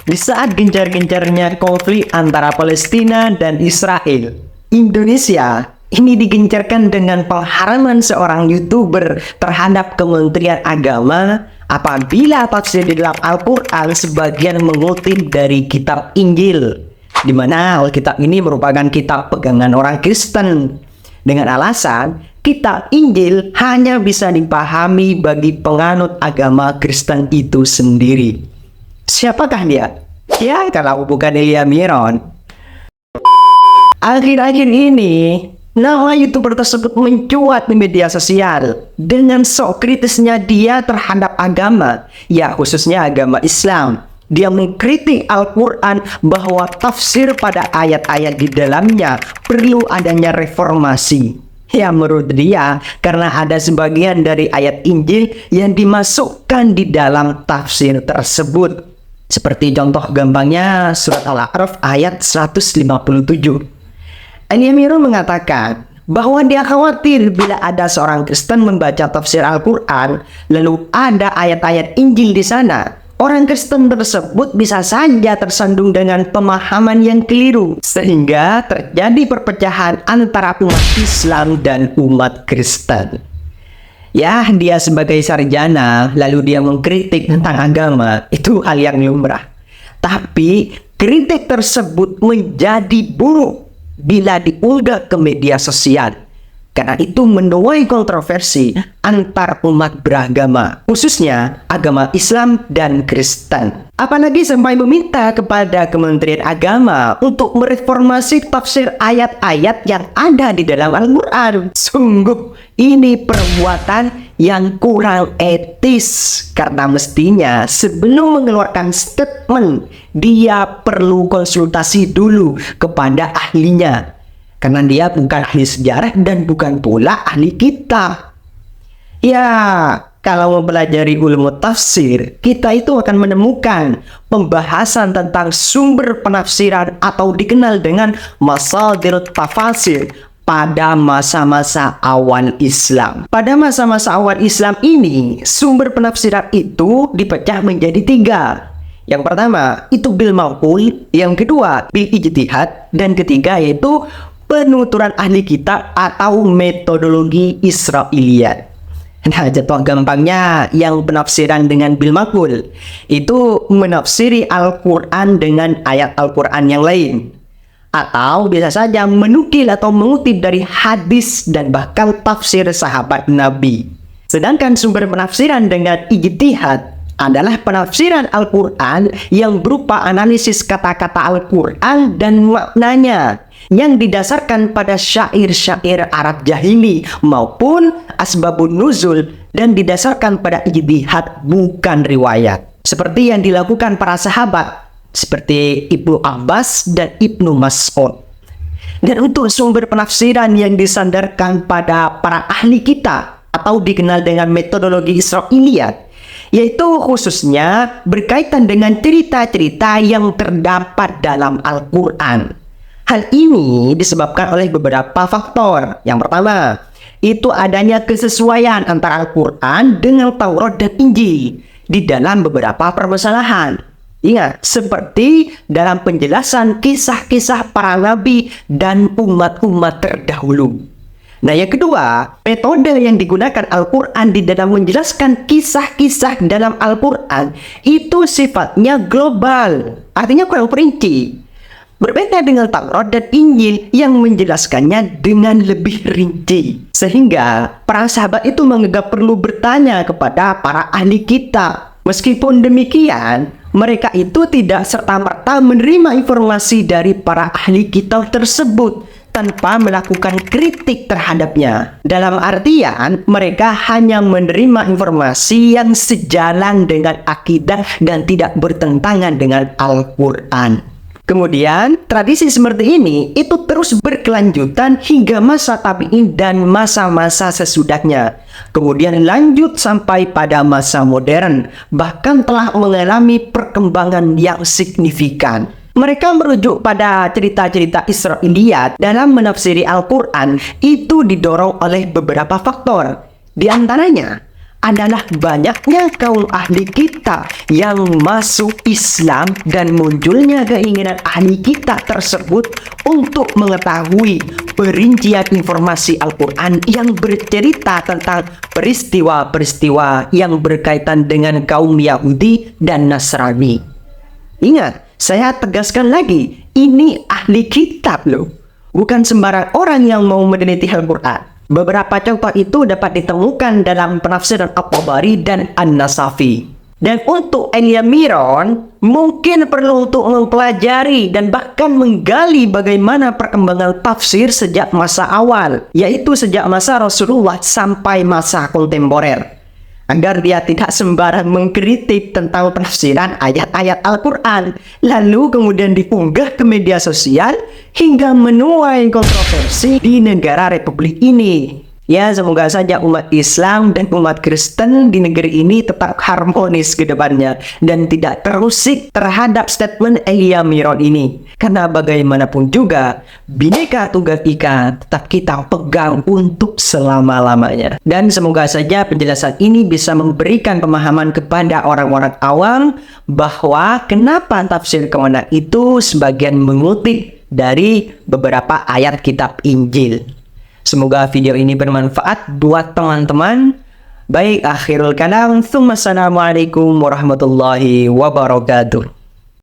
Di saat gencar-gencarnya konflik antara Palestina dan Israel, Indonesia ini digencarkan dengan pengharaman seorang YouTuber terhadap Kementerian Agama apabila tafsir di dalam Al-Quran sebagian mengutip dari kitab Injil, di mana Alkitab ini merupakan kitab pegangan orang Kristen, dengan alasan kitab Injil hanya bisa dipahami bagi penganut agama Kristen itu sendiri. Siapakah dia? Ya, kalau bukan Elia Miron. Akhir-akhir ini, nama YouTuber tersebut mencuat di media sosial dengan sok kritisnya dia terhadap agama, ya khususnya agama Islam. Dia mengkritik Al-Quran bahwa tafsir pada ayat-ayat di dalamnya perlu adanya reformasi. Ya, menurut dia, karena ada sebagian dari ayat Injil yang dimasukkan di dalam tafsir tersebut. Seperti contoh gampangnya surat Al-A'raf ayat 157. Elia Miron mengatakan bahwa dia khawatir bila ada seorang Kristen membaca tafsir Al-Quran, lalu ada ayat-ayat Injil di sana. Orang Kristen tersebut bisa saja tersandung dengan pemahaman yang keliru, sehingga terjadi perpecahan antara umat Islam dan umat Kristen. Ya, dia sebagai sarjana, lalu dia mengkritik tentang agama, itu hal yang lumrah. Tapi, kritik tersebut menjadi buruk bila diunggah ke media sosial. Karena itu menuai kontroversi antar umat beragama, khususnya agama Islam dan Kristen. Apalagi sampai meminta kepada Kementerian Agama untuk mereformasi tafsir ayat-ayat yang ada di dalam Al-Quran. Sungguh, ini perbuatan yang kurang etis. Karena mestinya sebelum mengeluarkan statement, dia perlu konsultasi dulu kepada ahlinya. Karena dia bukan ahli sejarah dan bukan pula ahli kitab. Ya, kalau mempelajari ilmu tafsir, kita itu akan menemukan pembahasan tentang sumber penafsiran atau dikenal dengan masadir tafasir pada masa-masa awal Islam. Pada masa-masa awal Islam ini, sumber penafsiran itu dipecah menjadi 3. Yang pertama, itu bil maqul, yang kedua, bil ijtihad, dan ketiga yaitu penuturan ahli kitab atau metodologi Israiliyat. Nah, contoh gampangnya yang penafsiran dengan bil maqul itu menafsiri Al-Quran dengan ayat Al-Quran yang lain, atau bisa saja menukil atau mengutip dari hadis dan bahkan tafsir sahabat Nabi. Sedangkan sumber penafsiran dengan ijtihad adalah penafsiran Al-Quran yang berupa analisis kata-kata Al-Quran dan maknanya, yang didasarkan pada syair-syair Arab jahili maupun asbabun nuzul, dan didasarkan pada ijtihad bukan riwayat, seperti yang dilakukan para sahabat seperti Ibnu Abbas dan Ibnu Mas'ud. Dan untuk sumber penafsiran yang disandarkan pada para ahli kitab atau dikenal dengan metodologi Israiliyat, yaitu khususnya berkaitan dengan cerita-cerita yang terdapat dalam Al-Quran. Hal ini disebabkan oleh beberapa faktor. Yang pertama, itu adanya kesesuaian antara Al-Quran dengan Taurat dan Injil di dalam beberapa permasalahan. Ingat, seperti dalam penjelasan kisah-kisah para nabi dan umat-umat terdahulu. Nah, yang kedua, metode yang digunakan Al-Quran di dalam menjelaskan kisah-kisah dalam Al-Quran itu sifatnya global, artinya kurang perinci. Berbeda dengan Taurat dan Injil yang menjelaskannya dengan lebih rinci. Sehingga para sahabat itu menganggap perlu bertanya kepada para ahli kitab. Meskipun demikian, mereka itu tidak serta-merta menerima informasi dari para ahli kitab tersebut tanpa melakukan kritik terhadapnya. Dalam artian, mereka hanya menerima informasi yang sejalan dengan akidah dan tidak bertentangan dengan Al-Quran. Kemudian, tradisi seperti ini itu terus berkelanjutan hingga masa tabi'in dan masa-masa sesudahnya. Kemudian lanjut sampai pada masa modern, bahkan telah mengalami perkembangan yang signifikan. Mereka merujuk pada cerita-cerita Israiliyat dalam menafsiri Al-Quran itu didorong oleh beberapa faktor. Di antaranya, adalah banyaknya kaum ahli kitab yang masuk Islam dan munculnya keinginan ahli kitab tersebut untuk mengetahui perincian informasi Al-Quran yang bercerita tentang peristiwa-peristiwa yang berkaitan dengan kaum Yahudi dan Nasrani. Ingat, saya tegaskan lagi, ini ahli kitab loh, bukan sembarang orang yang mau meneliti Al-Quran. Beberapa contoh itu dapat ditemukan dalam penafsiran At-Tabari dan An-Nasafi. Dan untuk Elia Miron, mungkin perlu untuk mempelajari dan bahkan menggali bagaimana perkembangan tafsir sejak masa awal, yaitu sejak masa Rasulullah sampai masa kontemporer, agar dia tidak sembarang mengkritik tentang penafsiran ayat-ayat Al-Quran, lalu kemudian diunggah ke media sosial hingga menuai kontroversi di negara Republik ini. Ya, semoga saja umat Islam dan umat Kristen di negeri ini tetap harmonis ke depannya dan tidak terusik terhadap statement Elia Miron ini. Karena bagaimanapun juga, Bhinneka Tunggal Ika tetap kita pegang untuk selama-lamanya. Dan semoga saja penjelasan ini bisa memberikan pemahaman kepada orang-orang awam bahwa kenapa tafsir kemenang itu sebagian mengutip dari beberapa ayat kitab Injil. Semoga video ini bermanfaat buat teman-teman. Baik, akhirul kalam. Assalamualaikum warahmatullahi wabarakatuh.